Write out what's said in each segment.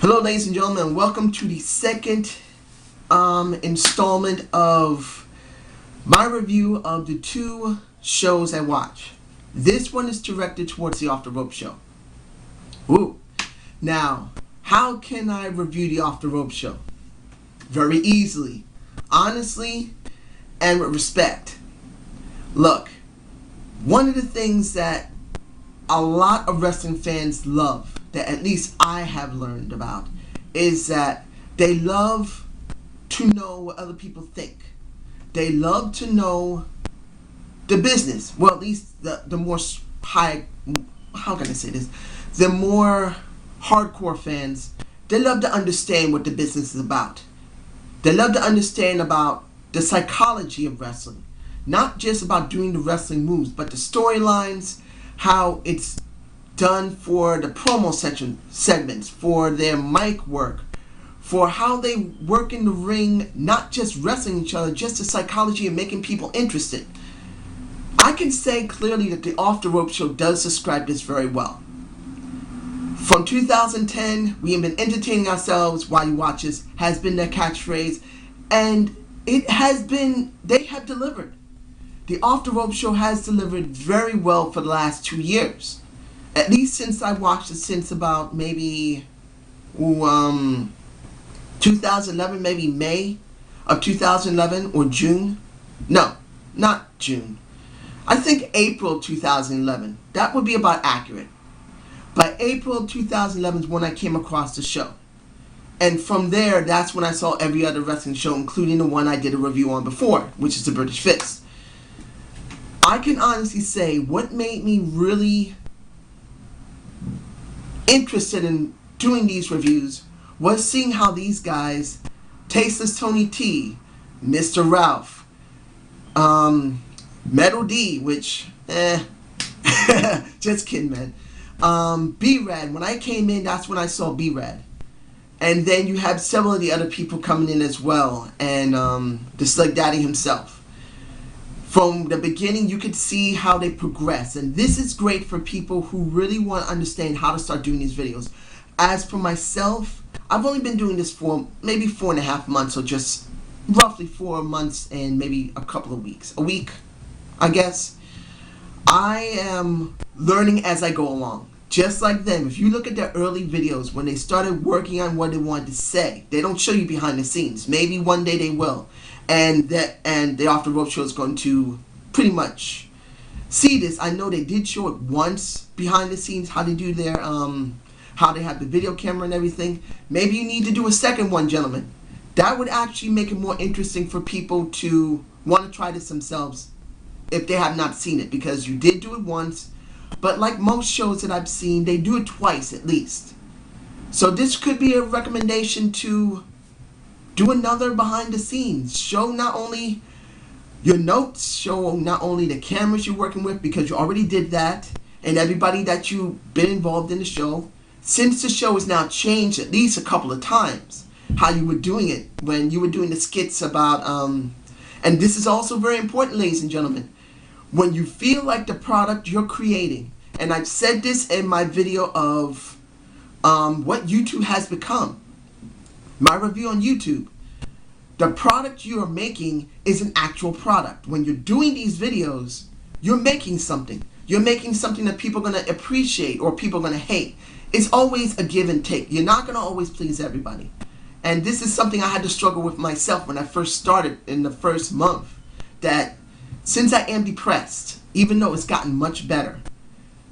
Hello ladies and gentlemen, welcome to the second installment of my review of the two shows I watch. This one is directed towards the Off the Rope Show. Ooh. Now, how can I review the Off the Rope Show? Very easily, honestly, and with respect. Look, one of the things that a lot of wrestling fans love, that at least I have learned about, is that they love to know what other people think. They love to know the business. Well, at least the more high, how can I say this? The more hardcore fans, they love to understand what the business is about. They love to understand about the psychology of wrestling. Not just about doing the wrestling moves, but the storylines, how it's done for the promo segments, for their mic work, for how they work in the ring, not just wrestling each other, just the psychology of making people interested. I can say clearly that the Off the Rope Show does describe this very well. From 2010, we have been entertaining ourselves while you watch us, has been their catchphrase, and it has been, they have delivered. The Off the Rope Show has delivered very well for the last 2 years. At least since I watched it, since about maybe 2011, maybe May of 2011 or June. No, not June. I think April 2011. That would be about accurate. By April 2011 is when I came across the show. And from there, that's when I saw every other wrestling show, including the one I did a review on before, which is the British Fist. I can honestly say what made me really interested in doing these reviews was seeing how these guys, Tasteless Tony T, Mr. Ralph, Metal D, which, just kidding, man. B-Rad, when I came in, that's when I saw B-Rad. And then you have several of the other people coming in as well, and the Slug Daddy himself. From the beginning, you could see how they progress, and this is great for people who really want to understand how to start doing these videos. As for myself, I've only been doing this for maybe 4.5 months, or just roughly 4 months and maybe a couple of weeks. A week, I guess. I am learning as I go along. Just like them, if you look at their early videos, when they started working on what they wanted to say, they don't show you behind the scenes. Maybe one day they will. And the Off the Rope Show is going to pretty much see this. I know they did show it once behind the scenes, how they do their how they have the video camera and everything. Maybe you need to do a second one, gentlemen. That would actually make it more interesting for people to want to try this themselves if they have not seen it, because you did do it once, but like most shows that I've seen, they do it twice at least. So this could be a recommendation to do another behind the scenes. Show not only your notes, show not only the cameras you're working with, because you already did that, and everybody that you've been involved in the show. Since the show has now changed at least a couple of times, how you were doing it when you were doing the skits about, and this is also very important, ladies and gentlemen, when you feel like the product you're creating, and I've said this in my video of what YouTube has become, my review on YouTube, the product you are making is an actual product. When you're doing these videos, you're making something. You're making something that people are going to appreciate or people are going to hate. It's always a give and take. You're not going to always please everybody. And this is something I had to struggle with myself when I first started in the first month. That since I am depressed, even though it's gotten much better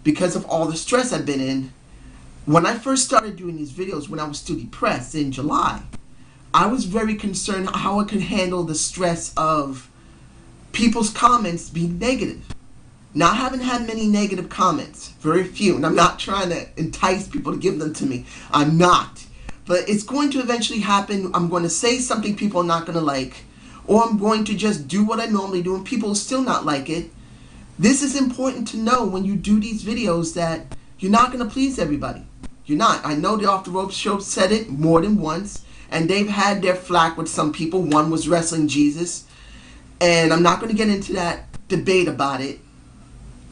because of all the stress I've been in, when I first started doing these videos when I was still depressed in July, I was very concerned how I could handle the stress of people's comments being negative. Now, I haven't had many negative comments, very few, and I'm not trying to entice people to give them to me. I'm not. But it's going to eventually happen. I'm going to say something people are not going to like, or I'm going to just do what I normally do and people will still not like it. This is important to know when you do these videos, that you're not going to please everybody. You're not. I know the Off the Rope Show said it more than once, and they've had their flack with some people. One was Wrestling Jesus, and I'm not going to get into that debate about it.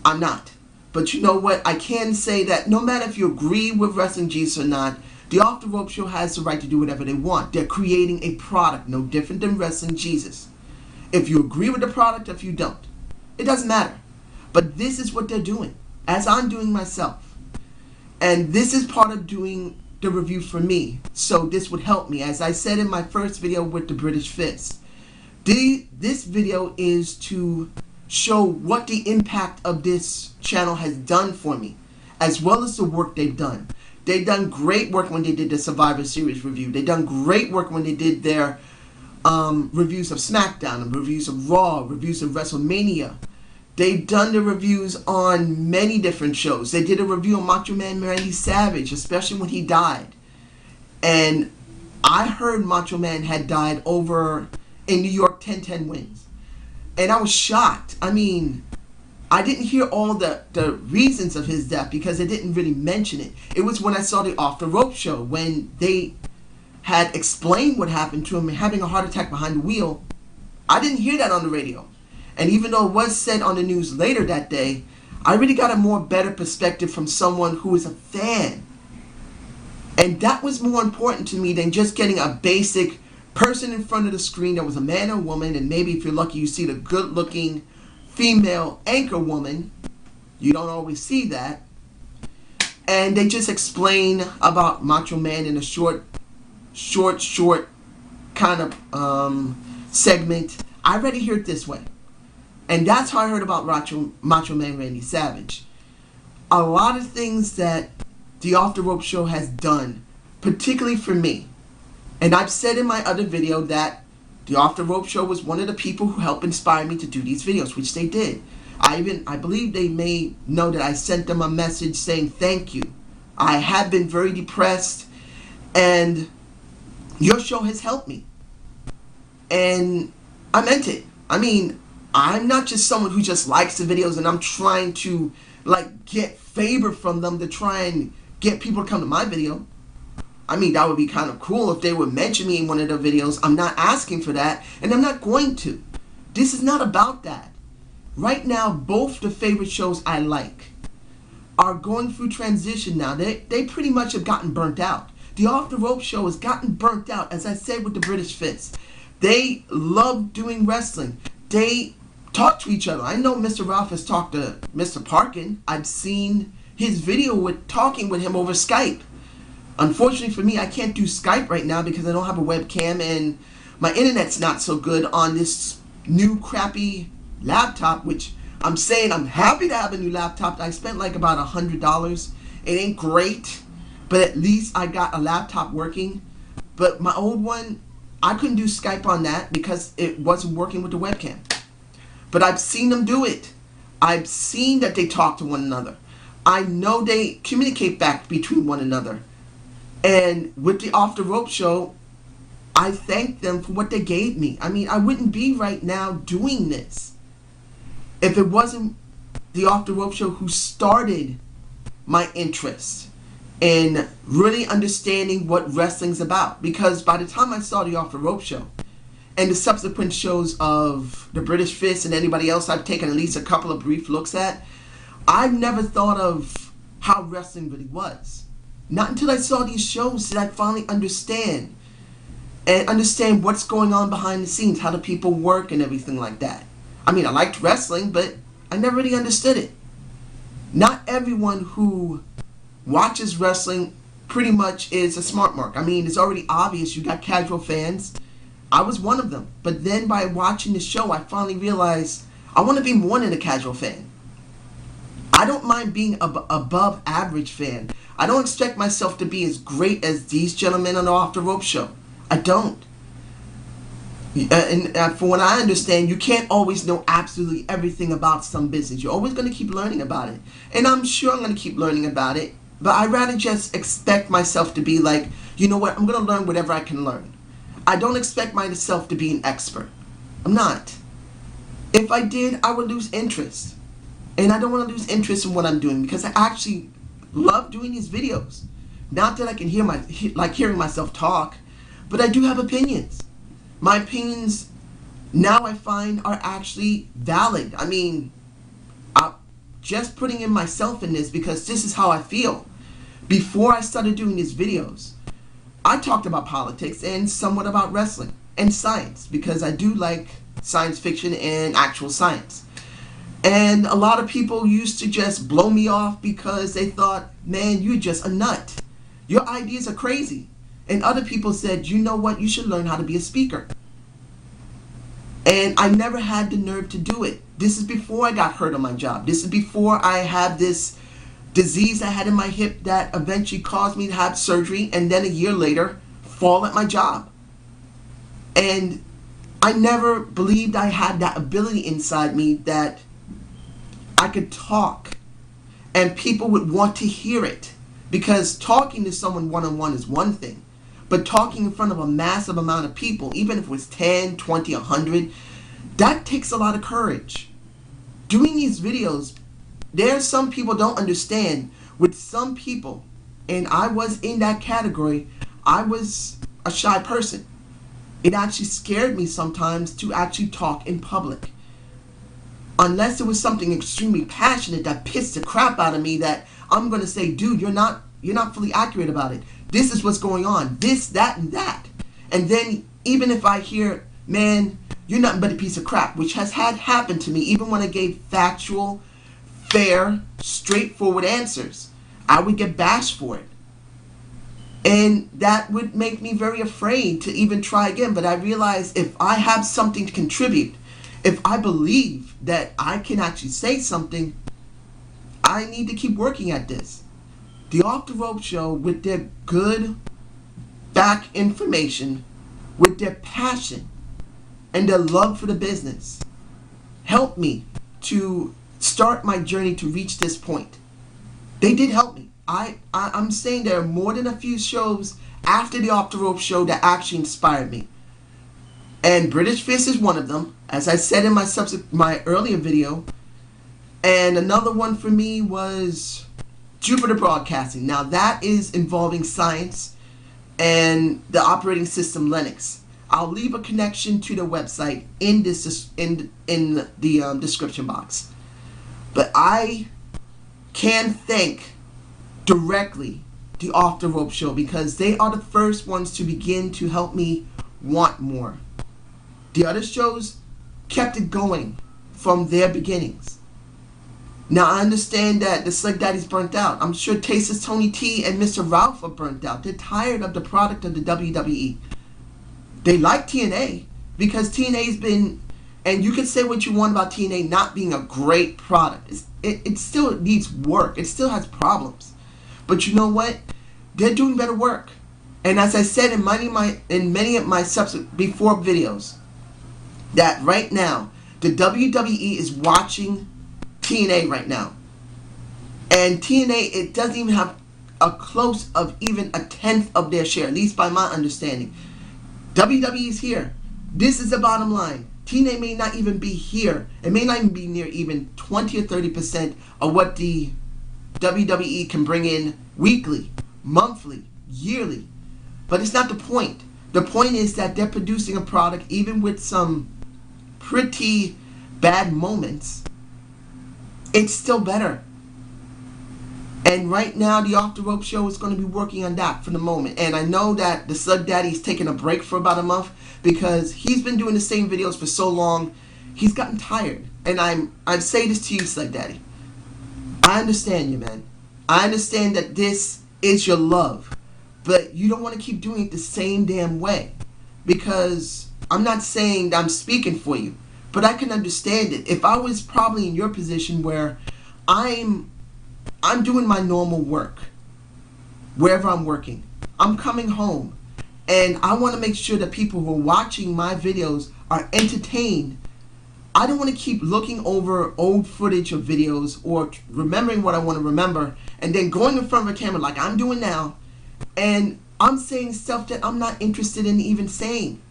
I'm not. But you know what? I can say that no matter if you agree with Wrestling Jesus or not, The Off the Rope Show has the right to do whatever they want. They're creating a product, no different than Wrestling Jesus. If you agree with the product, if you don't, it doesn't matter. But this is what they're doing, as I'm doing myself. And this is part of doing the review for me. So this would help me. As I said in my first video with the British Fist, this video is to show what the impact of this channel has done for me, as well as the work they've done. They've done great work when they did the Survivor Series review. They've done great work when they did their reviews of SmackDown, and reviews of Raw, reviews of WrestleMania. They've done the reviews on many different shows. They did a review on Macho Man Randy Savage, especially when he died. And I heard Macho Man had died over in New York 10-10 wins. And I was shocked. I mean, I didn't hear all the reasons of his death because they didn't really mention it. It was when I saw the Off the Rope Show, when they had explained what happened to him, having a heart attack behind the wheel. I didn't hear that on the radio. And even though it was said on the news later that day, I really got a more better perspective from someone who is a fan. And that was more important to me than just getting a basic person in front of the screen that was a man or woman, and maybe if you're lucky you see the good looking female anchor woman. You don't always see that. And they just explain about Macho Man in a short kind of segment. I already hear it this way. And that's how I heard about Macho Man Randy Savage. A lot of things that the Off the Rope Show has done, particularly for me. And I've said in my other video that the Off the Rope Show was one of the people who helped inspire me to do these videos, which they did. I believe they may know that I sent them a message saying thank you. I have been very depressed, and your show has helped me. And I meant it. I mean, I'm not just someone who just likes the videos and I'm trying to like get favor from them to try and get people to come to my video. I mean, that would be kind of cool if they would mention me in one of their videos. I'm not asking for that, and I'm not going to. This is not about that. Right now, both the favorite shows I like are going through transition now. They pretty much have gotten burnt out. The Off the Rope Show has gotten burnt out, as I said with the British Fist. They love doing wrestling. They talk to each other. I know Mr. Ralph has talked to Mr. Parkin. I've seen his video talking with him over Skype. Unfortunately for me, I can't do Skype right now because I don't have a webcam and my internet's not so good on this new crappy laptop, which I'm saying I'm happy to have a new laptop. I spent like about $100. It ain't great, but at least I got a laptop working. But my old one, I couldn't do Skype on that because it wasn't working with the webcam. But I've seen them do it. I've seen that they talk to one another. I know they communicate back between one another. And with the Off the Rope Show, I thank them for what they gave me. I mean, I wouldn't be right now doing this if it wasn't the Off the Rope Show who started my interest in really understanding what wrestling's about. Because by the time I saw the Off the Rope Show and the subsequent shows of the British Fist and anybody else I've taken at least a couple of brief looks at, I've never thought of how wrestling really was. Not until I saw these shows did I finally understand what's going on behind the scenes, how the people work and everything like that. I mean, I liked wrestling, but I never really understood it. Not everyone who watches wrestling pretty much is a smart mark. I mean, it's already obvious you got casual fans. I was one of them. But then by watching the show, I finally realized I want to be more than a casual fan. I don't mind being above average fan. I don't expect myself to be as great as these gentlemen on the Off the Rope Show. I don't. And from what I understand, you can't always know absolutely everything about some business. You're always going to keep learning about it. And I'm sure I'm going to keep learning about it. But I'd rather just expect myself to be like, you know what, I'm going to learn whatever I can learn. I don't expect myself to be an expert. I'm not. If I did, I would lose interest. And I don't want to lose interest in what I'm doing because I actually love doing these videos. Not that I can hearing myself talk, but I do have opinions. My opinions now I find are actually valid. I mean, I'm just putting in myself in this because this is how I feel. Before I started doing these videos, I talked about politics and somewhat about wrestling and science, because I do like science fiction and actual science. And a lot of people used to just blow me off because they thought, man, you're just a nut. Your ideas are crazy. And other people said, you know what, you should learn how to be a speaker. And I never had the nerve to do it. This is before I got hurt on my job. This is before I had this disease I had in my hip that eventually caused me to have surgery, and then a year later fall at my job. And I never believed I had that ability inside me that I could talk and people would want to hear it. Because talking to someone one-on-one is one thing, but talking in front of a massive amount of people, even if it was 10, 20, 100, that takes a lot of courage. Doing these videos, there are some people don't understand. With some people, and I was in that category, I was a shy person. It actually scared me sometimes to actually talk in public. Unless it was something extremely passionate that pissed the crap out of me, that I'm going to say, dude, you're not fully accurate about it. This is what's going on. This, that, and that. And then even if I hear, man, you're nothing but a piece of crap, which has had happen to me, even when I gave factual, fair, straightforward answers, I would get bashed for it. And that would make me very afraid to even try again. But I realized if I have something to contribute, if I believe that I can actually say something, I need to keep working at this. The Off the Rope Show, with their good back information, with their passion and their love for the business, helped me to start my journey to reach this point. They did help me. I'm saying there are more than a few shows after the Off the Rope Show that actually inspired me. And British Fist is one of them, as I said in my earlier video. And another one for me was Jupiter Broadcasting. Now that is involving science and the operating system Linux. I'll leave a connection to the website in the description box. But I can thank directly the Off the Rope Show, because they are the first ones to begin to help me want more. The other shows kept it going from their beginnings. Now I understand that the Slick Daddy's burnt out. I'm sure Tasteless Tony T and Mr. Ralph are burnt out. They're tired of the product of the WWE. They like TNA because TNA's been, and you can say what you want about TNA not being a great product. It still needs work. It still has problems. But you know what? They're doing better work. And as I said in many of my before videos, that right now the WWE is watching TNA right now. And TNA, it doesn't even have a close of even a tenth of their share, at least by my understanding. WWE is here. This is the bottom line. TNA may not even be here. It may not even be near even 20 or 30% of what the WWE can bring in weekly, monthly, yearly. But it's not the point. The point is that they're producing a product, even with some pretty bad moments, it's still better. And right now, the Off the Rope Show is going to be working on that for the moment. And I know that the Slug Daddy's taking a break for about a month because he's been doing the same videos for so long, he's gotten tired. And I say this to you, Slug Daddy. I understand you, man. I understand that this is your love, but you don't want to keep doing it the same damn way. Because I'm not saying that I'm speaking for you, but I can understand it. If I was probably in your position where I'm doing my normal work, wherever I'm working, I'm coming home, and I want to make sure that people who are watching my videos are entertained. I don't want to keep looking over old footage of videos or remembering what I want to remember and then going in front of a camera like I'm doing now, and I'm saying stuff that I'm not interested in even saying.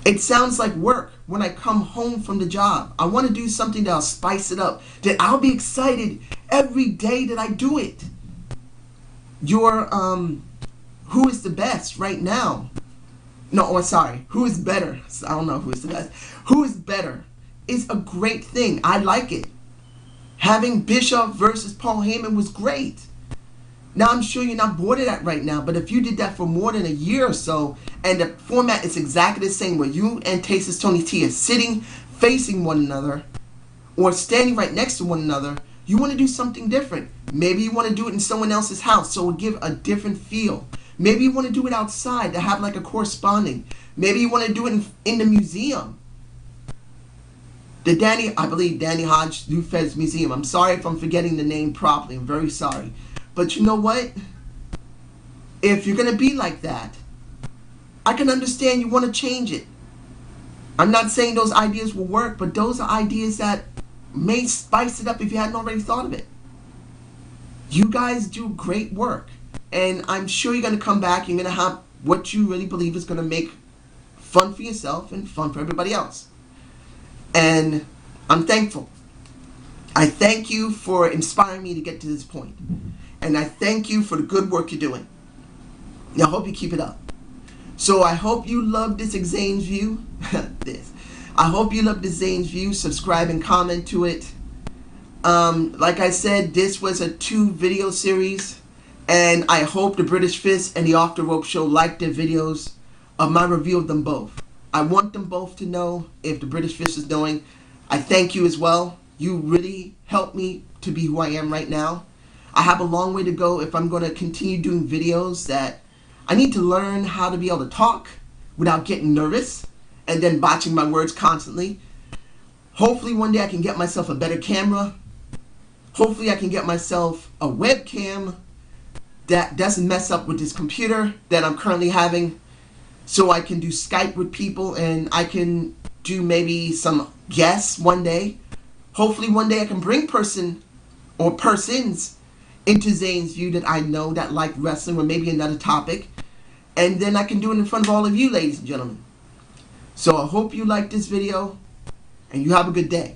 It sounds like work when I come home from the job. I want to do something that'll spice it up, that I'll be excited every day that I do it. Your who is the best right now? No, or sorry, who is better? I don't know who is the best. Who is better is a great thing. I like it. Having Bischoff versus Paul Heyman was great. Now, I'm sure you're not bored of that right now, but if you did that for more than a year or so, and the format is exactly the same, where you and Tasis Tony T are sitting facing one another, or standing right next to one another, you want to do something different. Maybe you want to do it in someone else's house, so it'll give a different feel. Maybe you want to do it outside to have like a corresponding. Maybe you want to do it in the museum. I believe Danny Hodge Lufez Museum. I'm sorry if I'm forgetting the name properly. I'm very sorry. But you know what? If you're going to be like that, I can understand you want to change it. I'm not saying those ideas will work, but those are ideas that may spice it up if you hadn't already thought of it. You guys do great work. And I'm sure you're going to come back. You're going to have what you really believe is going to make fun for yourself and fun for everybody else. And I'm thankful. I thank you for inspiring me to get to this point. And I thank you for the good work you're doing. And I hope you keep it up. So I hope you love this Zane's View. I hope you love the Zane's View. Subscribe and comment to it. Like I said, this was a 2-video series. And I hope the British Fist and the Off the Rope Show like their videos of my review of them both. I want them both to know if the British Fist is knowing. I thank you as well. You really helped me to be who I am right now. I have a long way to go if I'm going to continue doing videos that I need to learn how to be able to talk without getting nervous and then botching my words constantly. Hopefully one day I can get myself a better camera. Hopefully I can get myself a webcam that doesn't mess up with this computer that I'm currently having, so I can do Skype with people and I can do maybe some guests one day. Hopefully one day I can bring person or persons into Zane's View that I know that like wrestling or maybe another topic, and then I can do it in front of all of you, ladies and gentlemen. So I hope you like this video and you have a good day.